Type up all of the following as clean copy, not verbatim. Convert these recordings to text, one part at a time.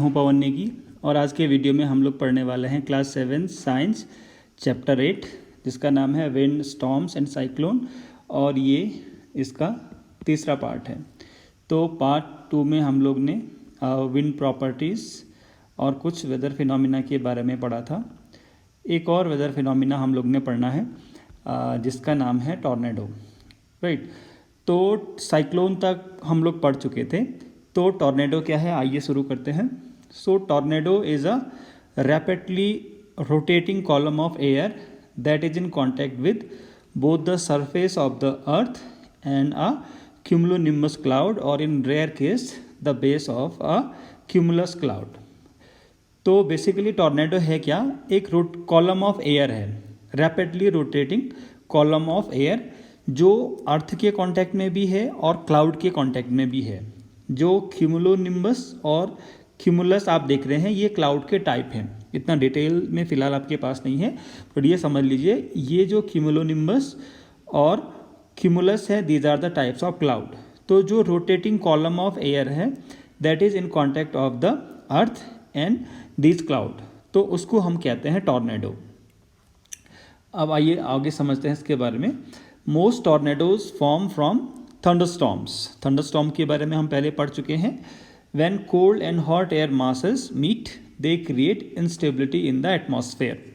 हूं पवन नेगी और आज के वीडियो में हम लोग पढ़ने वाले हैं क्लास 7 साइंस चैप्टर 8 जिसका नाम है विंड स्टॉर्म्स एंड साइक्लोन और ये इसका तीसरा पार्ट है। तो पार्ट 2 में हम लोग ने विंड प्रॉपर्टीज़ और कुछ वेदर फिनोमिना के बारे में पढ़ा था। एक और वेदर फिनोमिना हम लोग ने पढ़ना है जिसका नाम है टॉर्नेडो, राइट। तो साइक्लोन तक हम लोग पढ़ चुके थे। तो टॉर्नेडो क्या है, आइए शुरू करते हैं। So tornado is a rapidly rotating column of air that is in contact with both the surface of the earth and a cumulonimbus cloud or in rare case the base of a cumulus cloud. तो basically tornado है क्या, एक column of air है, rapidly rotating column of air जो earth के contact में भी है और क्लाउड के कांटेक्ट में भी है। जो क्यूमुलोनिम्बस और क्यूमुलस आप देख रहे हैं ये क्लाउड के टाइप हैं। इतना डिटेल में फ़िलहाल आपके पास नहीं है, पर ये समझ लीजिए ये जो क्यूमुलोनिम्बस और क्यूमुलस है these are the types of cloud. तो जो रोटेटिंग कॉलम ऑफ एयर है that is in contact of the earth and this cloud, तो उसको हम कहते हैं टॉर्नेडो। अब आइए आगे समझते हैं इसके बारे में। Most tornadoes form from thunderstorms. Thunderstorm के बारे में हम पहले पढ़ चुके हैं। When cold and hot air masses meet they create instability in the atmosphere.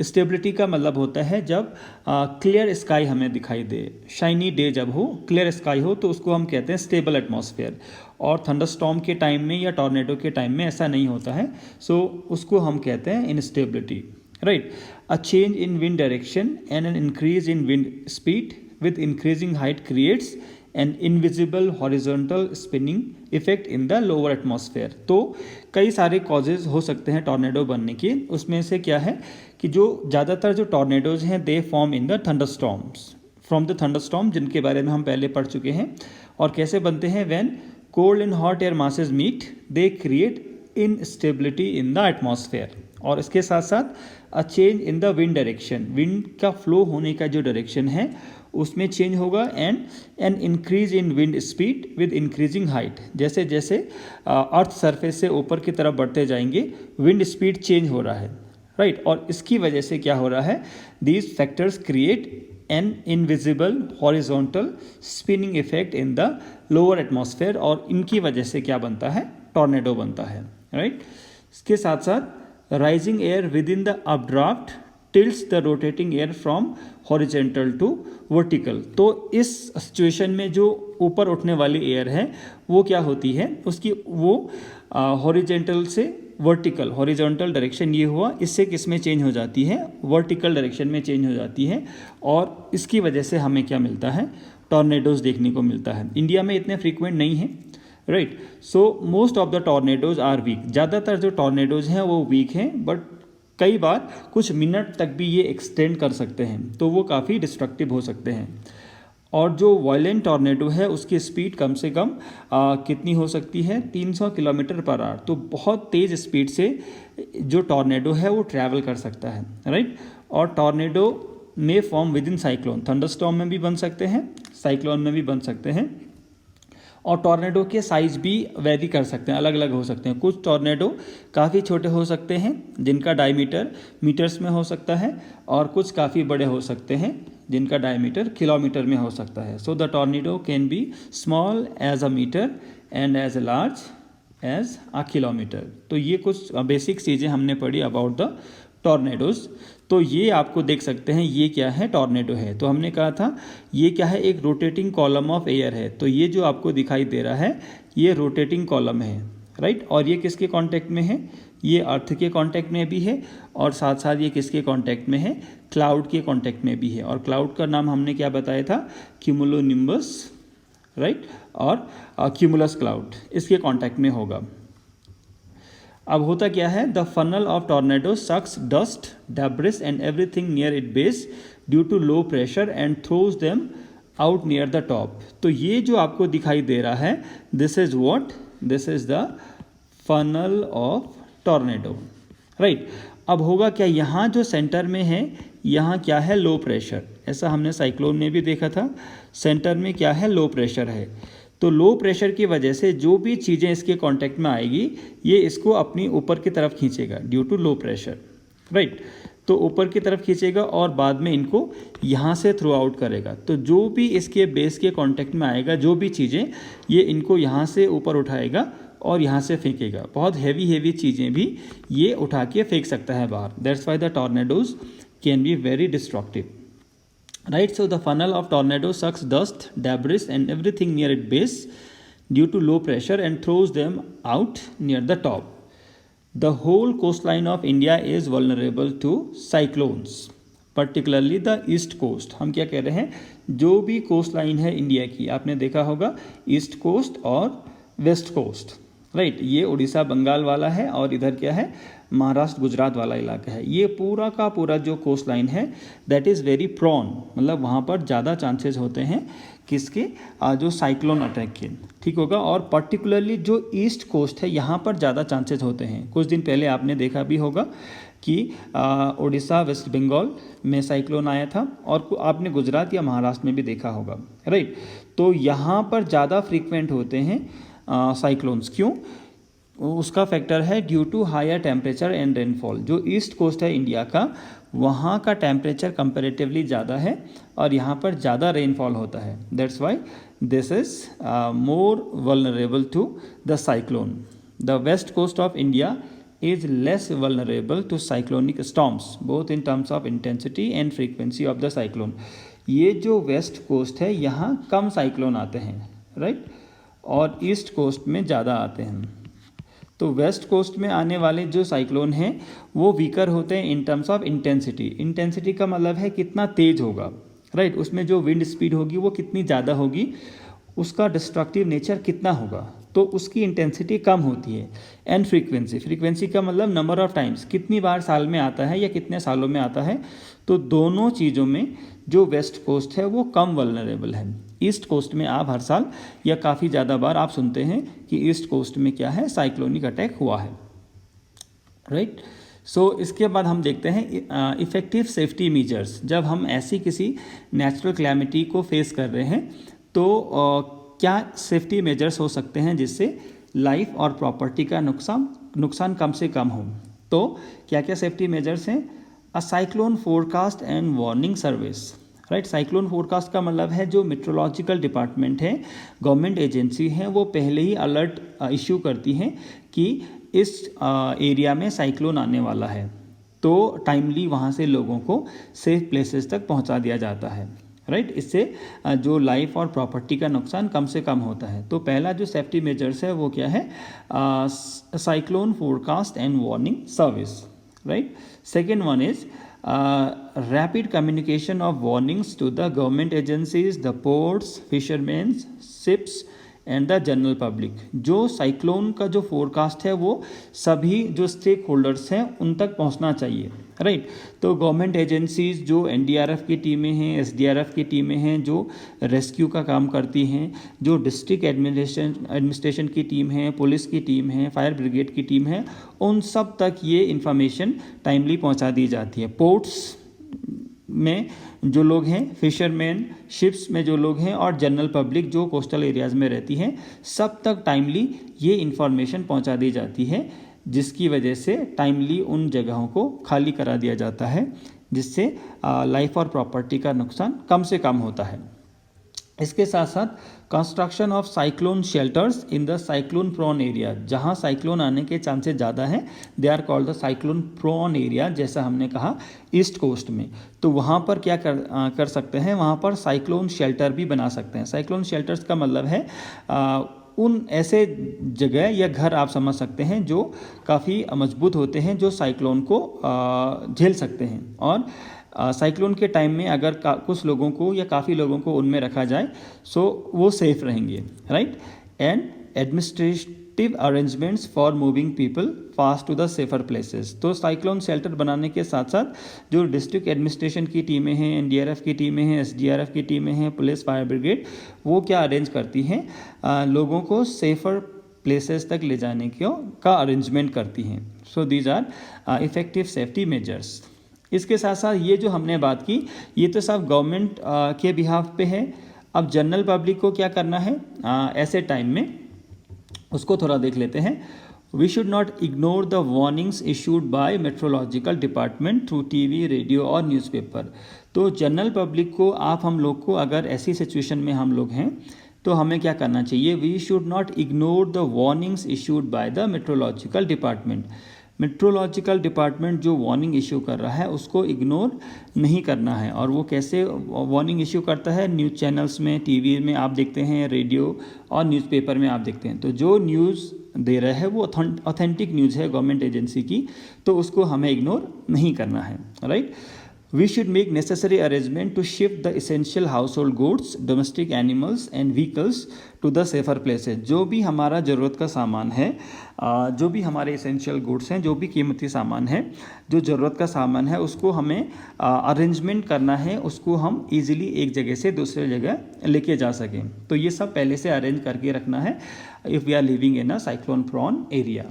Stability का मतलब होता है जब क्लियर स्काई हमें दिखाई दे, शाइनी डे जब हो, क्लियर स्काई हो, तो उसको हम कहते हैं स्टेबल एटमॉस्फेयर। और थंडरस्टॉर्म के टाइम में या टॉर्नेडो के टाइम में ऐसा नहीं होता है, सो उसको हम कहते हैं instability, right. A change in wind direction and an increase in wind speed with increasing height creates an invisible horizontal spinning effect in the lower atmosphere. तो कई सारे कॉजेज हो सकते हैं टॉर्नेडो बनने के। उसमें से क्या है कि जो ज़्यादातर जो टॉर्नेडोज हैं they form in the thunderstorms, from the thunderstorm, जिनके बारे में हम पहले पढ़ चुके हैं। और कैसे बनते हैं, when cold and hot air masses meet they create instability in the atmosphere. और इसके साथ साथ a change in the wind direction, wind का फ्लो होने का जो डायरेक्शन है उसमें चेंज होगा and an increase in wind speed with increasing height. जैसे जैसे अर्थ सरफेस से ऊपर की तरफ बढ़ते जाएंगे विंड स्पीड चेंज हो रहा है, राइट। और इसकी वजह से क्या हो रहा है, these factors create an invisible horizontal spinning effect in the lower atmosphere. और इनकी वजह से क्या बनता है, टॉर्नेडो बनता है, राइट। इसके साथ साथ rising air within the updraft tilts the rotating air from horizontal to vertical. तो इस सिचुएशन में जो ऊपर उठने वाली एयर है वो क्या होती है, उसकी वो हॉरिजेंटल से वर्टिकल, हॉरिजॉन्टल डायरेक्शन ये हुआ, इससे किस में चेंज हो जाती है, वर्टिकल डायरेक्शन में चेंज हो जाती है। और इसकी वजह से हमें क्या मिलता है, टॉर्नेडोज देखने को मिलता है। इंडिया में इतने फ्रीक्वेंट नहीं है, right. So most of the tornadoes are weak. ज़्यादातर जो टॉर्नेडोज हैं वो वीक हैं, बट कई बार कुछ मिनट तक भी ये एक्सटेंड कर सकते हैं, तो वो काफ़ी डिस्ट्रक्टिव हो सकते हैं। और जो वायलेंट टॉर्नेडो है उसकी स्पीड कम से कम कितनी हो सकती है, 300 किलोमीटर पर आवर। तो बहुत तेज़ स्पीड से जो टॉर्नेडो है वो ट्रैवल कर सकता है, राइट। और टॉर्नेडो में form with in cyclone, thunderstorm में भी बन सकते हैं, साइक्लोन में भी बन सकते हैं। और टॉर्नेडो के साइज़ भी वेरी कर सकते हैं, अलग अलग हो सकते हैं। कुछ टॉर्नेडो काफ़ी छोटे हो सकते हैं जिनका डायमीटर मीटर्स में हो सकता है, और कुछ काफ़ी बड़े हो सकते हैं जिनका डायमीटर किलोमीटर में हो सकता है। So the tornado can be small as a metre and as a large as a kilometre. तो ये कुछ बेसिक चीज़ें हमने पढ़ी अबाउट द टॉर्नेडोज। तो ये आपको देख सकते हैं ये क्या है, टॉर्नेडो है। तो हमने कहा था ये क्या है, एक रोटेटिंग कॉलम ऑफ एयर है। तो ये जो आपको दिखाई दे रहा है ये रोटेटिंग कॉलम है, राइट। और ये किसके कांटेक्ट में है, ये अर्थ के कांटेक्ट में भी है, और साथ साथ ये किसके कांटेक्ट में है, क्लाउड के कांटेक्ट में भी है। और क्लाउड का नाम हमने क्या बताया था, क्यूमुलोनिम्बस, राइट, और क्यूमुलस क्लाउड इसके कांटेक्ट में होगा। अब होता क्या है, the funnel of tornado sucks dust, debris and everything near it base due to low pressure and throws them out near the top. तो ये जो आपको दिखाई दे रहा है this is what, this is the funnel of tornado, right. अब होगा क्या, यहाँ जो सेंटर में है यहाँ क्या है, लो प्रेशर। ऐसा हमने साइक्लोन में भी देखा था, सेंटर में क्या है, लो प्रेशर है। तो लो प्रेशर की वजह से जो भी चीज़ें इसके कांटेक्ट में आएगी ये इसको अपनी ऊपर की तरफ खींचेगा due to low pressure, right. तो ऊपर की तरफ खींचेगा और बाद में इनको यहाँ से थ्रू आउट करेगा। तो जो भी इसके बेस के कांटेक्ट में आएगा, जो भी चीज़ें, ये इनको यहाँ से ऊपर उठाएगा और यहाँ से फेंकेगा। बहुत हैवी चीज़ें भी ये उठा के फेंक सकता है बाहर। That's why the tornadoes can be very destructive, right? So the funnel of tornado sucks dust, debris and everything near its base due to low pressure and throws them out near the top. The whole coastline of India is vulnerable to cyclones, particularly the east coast. हम क्या कह रहे हैं, जो भी coast line है India की, आपने देखा होगा ईस्ट कोस्ट और वेस्ट कोस्ट, राइट। ये उड़ीसा बंगाल वाला है और इधर क्या है, महाराष्ट्र गुजरात वाला इलाका है। ये पूरा का पूरा जो कोस्ट लाइन है दैट इज़ वेरी प्रॉन, मतलब वहाँ पर ज़्यादा चांसेस होते हैं किसके, जो साइक्लोन अटैक के, ठीक होगा। और पर्टिकुलरली जो ईस्ट कोस्ट है यहाँ पर ज़्यादा चांसेस होते हैं। कुछ दिन पहले आपने देखा भी होगा कि उड़ीसा वेस्ट बंगाल में साइक्लोन आया था और आपने गुजरात या महाराष्ट्र में भी देखा होगा, राइट। तो यहाँ पर ज़्यादा फ्रीक्वेंट होते हैं साइक्लोन्स। क्यों? उसका फैक्टर है due to higher temperature and rainfall. जो ईस्ट कोस्ट है इंडिया का, वहाँ का टेम्परेचर कंपैरेटिवली ज़्यादा है और यहाँ पर ज़्यादा रेनफॉल होता है। That's why this is more vulnerable to the cyclone. The west coast of India is less vulnerable to cyclonic storms both in terms of intensity and frequency of the cyclone. ये जो west coast है यहाँ कम cyclone आते हैं, right, और east coast में ज़्यादा आते हैं। तो वेस्ट कोस्ट में आने वाले जो साइक्लोन हैं वो वीकर होते हैं in terms of intensity. Intensity का मतलब है कितना तेज होगा, राइट। उसमें जो विंड स्पीड होगी वो कितनी ज़्यादा होगी, उसका डिस्ट्रक्टिव नेचर कितना होगा, तो उसकी इंटेंसिटी कम होती है। एंड फ्रीक्वेंसी का मतलब नंबर ऑफ टाइम्स, कितनी बार साल में आता है या कितने सालों में आता है। तो दोनों चीज़ों में जो वेस्ट कोस्ट है वो कम वल्नरेबल है। ईस्ट कोस्ट में आप हर साल या काफ़ी ज़्यादा बार आप सुनते हैं कि ईस्ट कोस्ट में क्या है, साइक्लोनिक अटैक हुआ है, राइट। सो इसके बाद हम देखते हैं इफ़ेक्टिव सेफ्टी मेजर्स। जब हम ऐसी किसी नेचुरल कैलेमिटी को फेस कर रहे हैं तो क्या सेफ्टी मेजर्स हो सकते हैं जिससे लाइफ और प्रॉपर्टी का नुकसान कम से कम हो। तो क्या क्या सेफ्टी मेजर्स हैं? A cyclone forecast and warning service, right. Cyclone forecast का मतलब है जो मेट्रोलॉजिकल डिपार्टमेंट है, गवर्नमेंट एजेंसी है, वो पहले ही अलर्ट इशू करती हैं कि इस एरिया में साइक्लोन आने वाला है, तो टाइमली वहाँ से लोगों को सेफ प्लेसेस तक पहुँचा दिया जाता है, राइट। इससे जो लाइफ और प्रॉपर्टी का नुकसान कम से कम होता है। तो पहला जो सेफ्टी मेजर्स है वो क्या है? Cyclone forecast and warning service, right. Second one is rapid communication of warnings to the government agencies, the ports, fishermen, ships and the general public. जो साइक्लोन का जो फोरकास्ट है वो सभी जो स्टेक होल्डर्स हैं उन तक पहुंचना चाहिए, राइट। तो गवर्नमेंट एजेंसीज जो एनडीआरएफ की टीमें हैं, एसडीआरएफ की टीमें हैं जो रेस्क्यू का काम करती हैं, जो डिस्ट्रिक्ट एडमिनिस्ट्रेशन की टीम है, पुलिस की टीम है, फायर ब्रिगेड की टीम है, उन सब तक ये इन्फॉर्मेशन टाइमली पहुंचा दी जाती है। पोर्ट्स में जो लोग हैं, फिशरमैन, शिप्स में जो लोग हैं और जनरल पब्लिक जो कोस्टल एरियाज़ में रहती हैं, सब तक टाइमली ये इन्फॉर्मेशन पहुंचा दी जाती है, जिसकी वजह से टाइमली उन जगहों को खाली करा दिया जाता है, जिससे लाइफ और प्रॉपर्टी का नुकसान कम से कम होता है। इसके साथ साथ construction of cyclone shelters in the cyclone prone area. जहाँ साइक्लोन आने के चांसेस ज़्यादा हैं, they are called the cyclone prone area. जैसा हमने कहा ईस्ट कोस्ट में, तो वहाँ पर क्या कर सकते हैं, वहाँ पर साइक्लोन शेल्टर भी बना सकते हैं। साइक्लोन शेल्टर्स का मतलब है उन ऐसे जगह या घर आप समझ सकते हैं जो काफ़ी मजबूत होते हैं, जो साइक्लोन को झेल सकते हैं। और साइक्लोन के टाइम में अगर कुछ लोगों को या काफ़ी लोगों को उनमें रखा जाए सो वो सेफ रहेंगे, right. And administrative arrangements for moving people fast to the safer places. तो साइक्लोन शेल्टर बनाने के साथ साथ जो डिस्ट्रिक्ट एडमिनिस्ट्रेशन की टीमें हैं, एनडीआरएफ की टीमें हैं, एसडीआरएफ की टीमें हैं, पुलिस, फायर ब्रिगेड, वो क्या अरेंज करती हैं, लोगों को सेफर प्लेसेस तक ले जाने का अरेंजमेंट करती हैं। So these are effective safety measures. इसके साथ साथ ये जो हमने बात की, ये तो सब गवर्नमेंट के बिहाफ पे है। अब जनरल पब्लिक को क्या करना है ऐसे टाइम में, उसको थोड़ा देख लेते हैं। We should not ignore the warnings issued by meteorological department through TV, radio और न्यूज़पेपर। तो जनरल पब्लिक को, आप हम लोग को अगर ऐसी सिचुएशन में हम लोग हैं तो हमें क्या करना चाहिए, we should not ignore the warnings issued by the meteorological department. Meteorological department जो वार्निंग इशू कर रहा है उसको इग्नोर नहीं करना है। और वो कैसे वार्निंग इशू करता है, न्यूज़ चैनल्स में, टीवी में आप देखते हैं, रेडियो और न्यूज़पेपर में आप देखते हैं। तो जो न्यूज़ दे रहा है वो ऑथेंटिक न्यूज़ है गवर्नमेंट एजेंसी की, तो उसको हमें इग्नोर नहीं करना है, right. We should make necessary arrangement to shift the essential household goods, domestic animals and vehicles to the safer places। जो भी हमारा ज़रूरत का सामान है, जो भी हमारे एसेंशियल गुड्स हैं, जो भी कीमती सामान है, जो ज़रूरत का सामान है, उसको हमें अरेंजमेंट करना है, उसको हम इजीली एक जगह से दूसरे जगह लेके जा सकें। तो ये सब पहले से अरेंज करके रखना है if we are living in a cyclone prone area,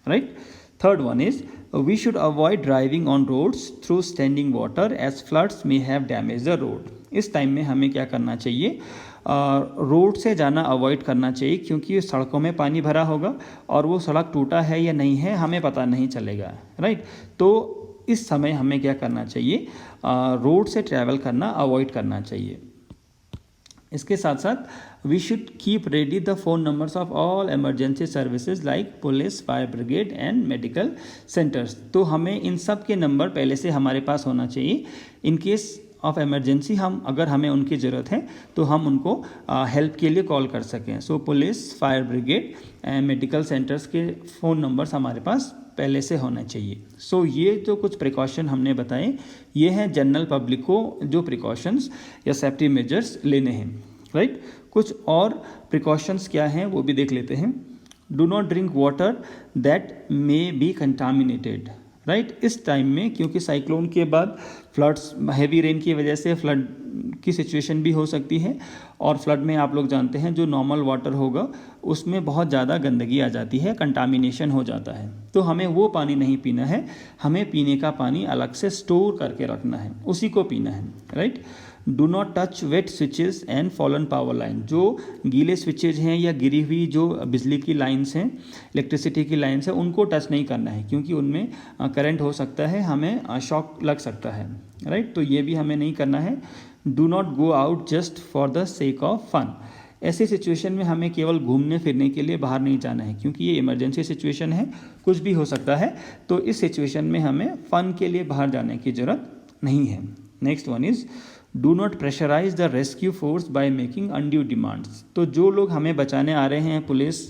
right. Third one is we should avoid driving on roads through standing water as floods may have damaged the road। इस टाइम में हमें क्या करना चाहिए, road से जाना avoid करना चाहिए, क्योंकि सड़कों में पानी भरा होगा और वो सड़क टूटा है या नहीं है हमें पता नहीं चलेगा, राइट। तो इस समय हमें क्या करना चाहिए, रोड से ट्रैवल करना अवॉइड करना चाहिए। इसके साथ साथ we should keep ready the phone numbers of all emergency services like police, fire brigade and medical centres. तो हमें इन सब के नंबर पहले से हमारे पास होना चाहिए। इन केस ऑफ इमरजेंसी अगर हमें उनकी ज़रूरत है तो हम उनको हेल्प के लिए कॉल कर सकें। So police, fire brigade and medical centres के फ़ोन नंबर्स हमारे पास पहले से होना चाहिए। सो ये जो कुछ प्रिकॉशन हमने बताए, ये हैं जनरल पब्लिक को जो प्रिकॉशंस या सेफ्टी मेजर्स लेने हैं, राइट। कुछ और प्रिकॉशंस क्या हैं वो भी देख लेते हैं। Do not drink water that may be contaminated, right. इस टाइम में क्योंकि साइक्लोन के बाद फ्लड्स, हैवी रेन की वजह से फ्लड की सिचुएशन भी हो सकती है, और फ्लड में आप लोग जानते हैं जो नॉर्मल वाटर होगा उसमें बहुत ज़्यादा गंदगी आ जाती है, कंटामिनेशन हो जाता है। तो हमें वो पानी नहीं पीना है, हमें पीने का पानी अलग से स्टोर करके रखना है, उसी को पीना है, right. Do not touch wet switches and fallen power line. जो गीले स्विचेज हैं या गिरी हुई जो बिजली की लाइन्स हैं, इलेक्ट्रिसिटी की लाइन्स हैं, उनको टच नहीं करना है, क्योंकि उनमें करंट हो सकता है, हमें शॉक लग सकता है, राइट। तो ये भी हमें नहीं करना है। Do not go out just for the sake of fun. ऐसी सिचुएशन में हमें केवल घूमने फिरने के लिए बाहर नहीं जाना है, क्योंकि ये इमरजेंसी सिचुएशन है, कुछ भी हो सकता है। तो इस सिचुएशन में हमें फ़न के लिए बाहर जाने की ज़रूरत नहीं है। Next one is do not pressurise the rescue force by making undue demands. तो जो लोग हमें बचाने आ रहे हैं, police,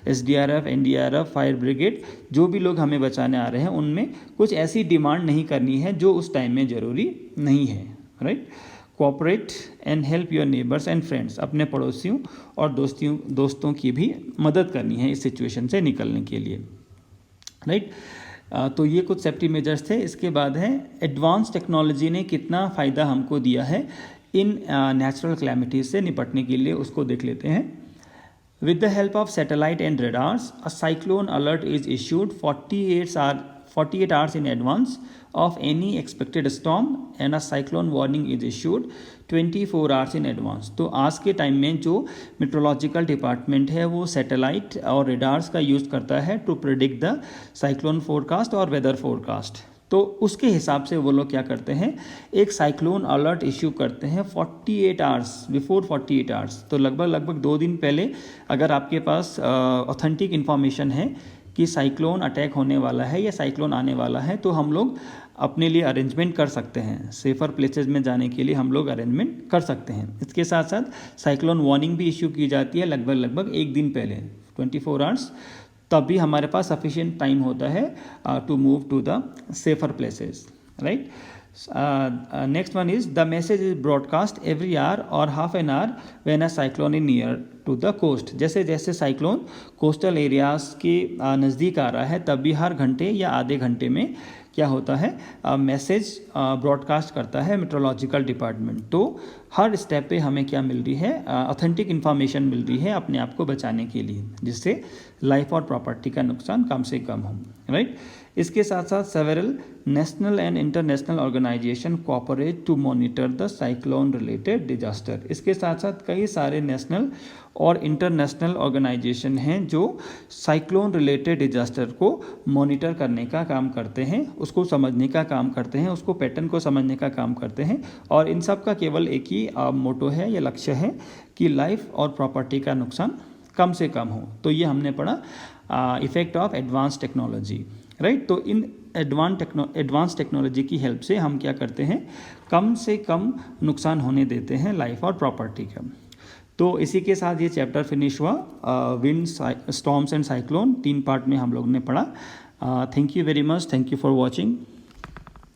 SDRF, NDRF, fire brigade, जो भी लोग हमें बचाने आ रहे हैं, उनमें कुछ ऐसी डिमांड नहीं करनी है जो उस टाइम में ज़रूरी नहीं है, right. Cooperate and help your neighbours and friends. अपने पड़ोसियों और दोस्तों की भी मदद करनी है इस सिचुएशन से निकलने के लिए, राइट। तो ये कुछ सेफ्टी मेजर्स थे। इसके बाद है एडवांस टेक्नोलॉजी ने कितना फ़ायदा हमको दिया है इन नेचुरल क्लैमिटीज से निपटने के लिए, उसको देख लेते हैं। With the help of satellite and radars a cyclone alert is issued 48 hours in advance of any expected storm and a cyclone warning is issued 24 hours in advance। तो आज के टाइम में जो मेट्रोलॉजिकल डिपार्टमेंट है वो satellite और radars का use करता है to predict the cyclone forecast और वेदर फोरकास्ट। तो उसके हिसाब से वो लोग क्या करते हैं, एक साइक्लोन अलर्ट इश्यू करते हैं 48 आवर्स बिफोर 48 आवर्स। तो लगभग 2 दिन पहले अगर आपके पास ऑथेंटिक इन्फॉर्मेशन है कि साइक्लोन अटैक होने वाला है या साइक्लोन आने वाला है, तो हम लोग अपने लिए अरेंजमेंट कर सकते हैं, सेफ़र प्लेसेस में जाने के लिए हम लोग अरेंजमेंट कर सकते हैं। इसके साथ साथ साइक्लोन वार्निंग भी इश्यू की जाती है लगभग 1 दिन पहले, 24 आवर्स। तब भी हमारे पास सफिशिएंट टाइम होता है to move to the safer places, right. Next one is the message is broadcast every hour or half an hour when a cyclone is near to the coast. जैसे जैसे cyclone coastal areas के नज़दीक आ रहा है तब भी हर घंटे या आधे घंटे में क्या होता है, मैसेज ब्रॉडकास्ट करता है मेट्रोलॉजिकल डिपार्टमेंट। तो हर स्टेप पे हमें क्या मिल रही है, ऑथेंटिक इन्फॉर्मेशन मिल रही है अपने आप को बचाने के लिए, जिससे लाइफ और प्रॉपर्टी का नुकसान कम से कम हो, राइट। इसके साथ साथ several national and international organisation cooperate to monitor the cyclone related disaster. इसके साथ साथ कई सारे नेशनल और इंटरनेशनल ऑर्गेनाइजेशन हैं जो साइक्लोन रिलेटेड डिजास्टर को मॉनिटर करने का काम करते हैं, उसको समझने का काम करते हैं, उसको पैटर्न को समझने का काम करते हैं। और इन सब का केवल एक ही मोटो है या लक्ष्य है कि लाइफ और प्रॉपर्टी का नुकसान कम से कम हो। तो ये हमने पढ़ा effect of advance technology, right. तो इन एडवांस टेक्नोलॉजी की हेल्प से हम क्या करते हैं, कम से कम नुकसान होने देते हैं लाइफ और प्रॉपर्टी का। तो इसी के साथ ये चैप्टर फिनिश हुआ, wind, storms and cyclone, 3 part में हम लोग ने पढ़ा। Thank you very much, thank you for watching.